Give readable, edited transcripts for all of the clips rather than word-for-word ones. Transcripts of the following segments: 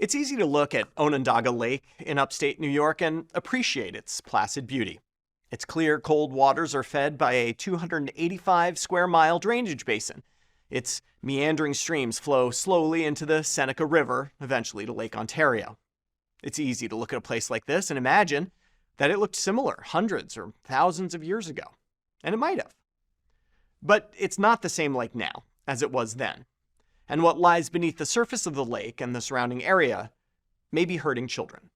It's easy to look at Onondaga Lake in upstate New York and appreciate its placid beauty. Its clear, cold waters are fed by a 285 square mile drainage basin. Its meandering streams flow slowly into the Seneca River, eventually to Lake Ontario. It's easy to look at a place like this and imagine that it looked similar hundreds or thousands of years ago. And it might have. But it's not the same lake now as it was then. And what lies beneath the surface of the lake and the surrounding area may be hurting children.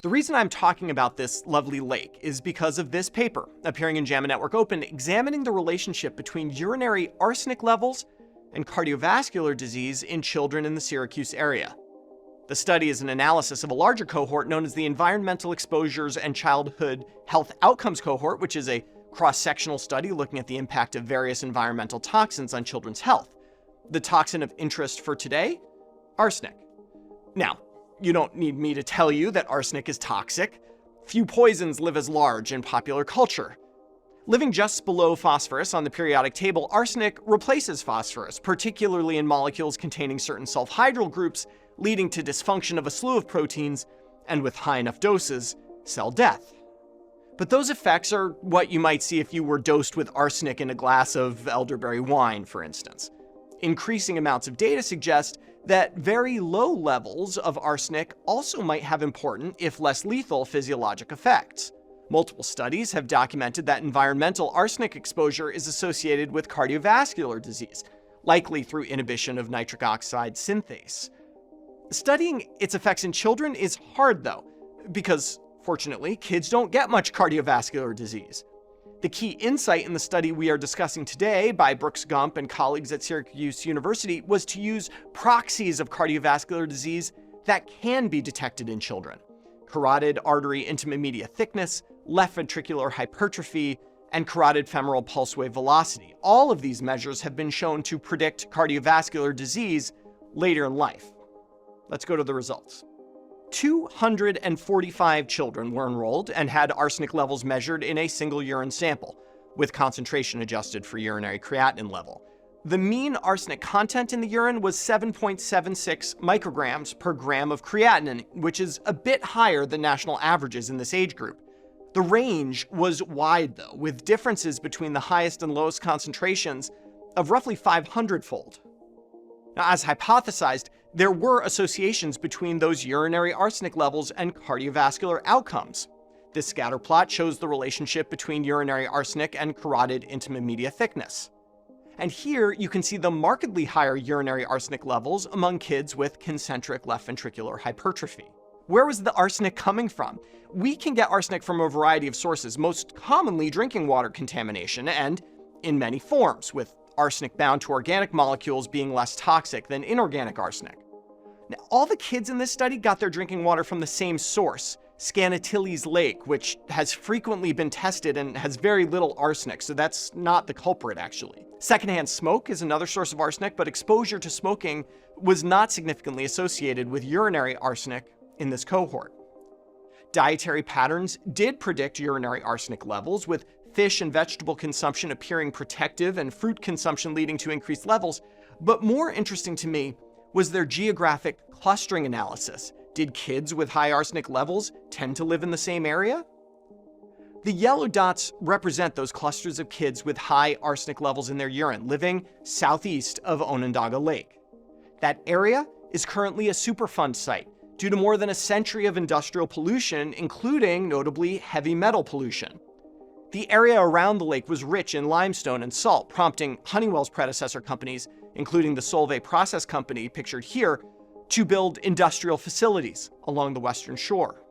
The reason I'm talking about this lovely lake is because of this paper appearing in JAMA Network Open examining the relationship between urinary arsenic levels and cardiovascular disease in children in the Syracuse area. The study is an analysis of a larger cohort known as the Environmental Exposures and Childhood Health Outcomes cohort, which is a cross-sectional study looking at the impact of various environmental toxins on children's health. The toxin of interest for today? Arsenic. Now, you don't need me to tell you that arsenic is toxic. Few poisons live as large in popular culture. Living just below phosphorus on the periodic table, arsenic replaces phosphorus, particularly in molecules containing certain sulfhydryl groups, leading to dysfunction of a slew of proteins, and with high enough doses, cell death. But those effects are what you might see if you were dosed with arsenic in a glass of elderberry wine, for instance. Increasing amounts of data suggest that very low levels of arsenic also might have important, if less lethal, physiologic effects. Multiple studies have documented that environmental arsenic exposure is associated with cardiovascular disease, likely through inhibition of nitric oxide synthase. Studying its effects in children is hard, though, because, fortunately, kids don't get much cardiovascular disease. The key insight in the study we are discussing today by Brooks Gump and colleagues at Syracuse University was to use proxies of cardiovascular disease that can be detected in children: carotid artery intima media thickness, left ventricular hypertrophy, and carotid femoral pulse wave velocity. All of these measures have been shown to predict cardiovascular disease later in life. Let's go to the results. 245 children were enrolled and had arsenic levels measured in a single urine sample, with concentration adjusted for urinary creatinine level. The mean arsenic content in the urine was 7.76 micrograms per gram of creatinine, which is a bit higher than national averages in this age group. The range was wide, though, with differences between the highest and lowest concentrations of roughly 500-fold. Now, as hypothesized, there were associations between those urinary arsenic levels and cardiovascular outcomes. This scatter plot shows the relationship between urinary arsenic and carotid intima media thickness. And here you can see the markedly higher urinary arsenic levels among kids with concentric left ventricular hypertrophy. Where was the arsenic coming from? We can get arsenic from a variety of sources, most commonly drinking water contamination, and in many forms, with arsenic bound to organic molecules being less toxic than inorganic arsenic. Now, all the kids in this study got their drinking water from the same source, Scanatilis Lake, which has frequently been tested and has very little arsenic, so that's not the culprit, actually. Secondhand smoke is another source of arsenic, but exposure to smoking was not significantly associated with urinary arsenic in this cohort. Dietary patterns did predict urinary arsenic levels, with fish and vegetable consumption appearing protective and fruit consumption leading to increased levels, but more interesting to me was their geographic clustering analysis. Did kids with high arsenic levels tend to live in the same area? The yellow dots represent those clusters of kids with high arsenic levels in their urine, living southeast of Onondaga Lake. That area is currently a Superfund site due to more than a century of industrial pollution, including, notably, heavy metal pollution. The area around the lake was rich in limestone and salt, prompting Honeywell's predecessor companies, including the Solvay Process Company pictured here, to build industrial facilities along the western shore.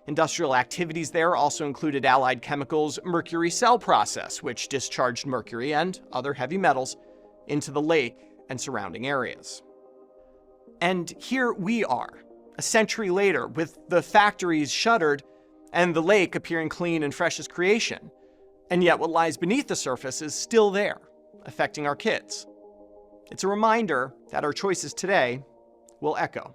Industrial activities there also included Allied Chemicals' mercury cell process, which discharged mercury and other heavy metals into the lake and surrounding areas. And here we are, a century later, with the factories shuttered and the lake appearing clean and fresh as creation. And yet what lies beneath the surface is still there, affecting our kids. It's a reminder that our choices today will echo.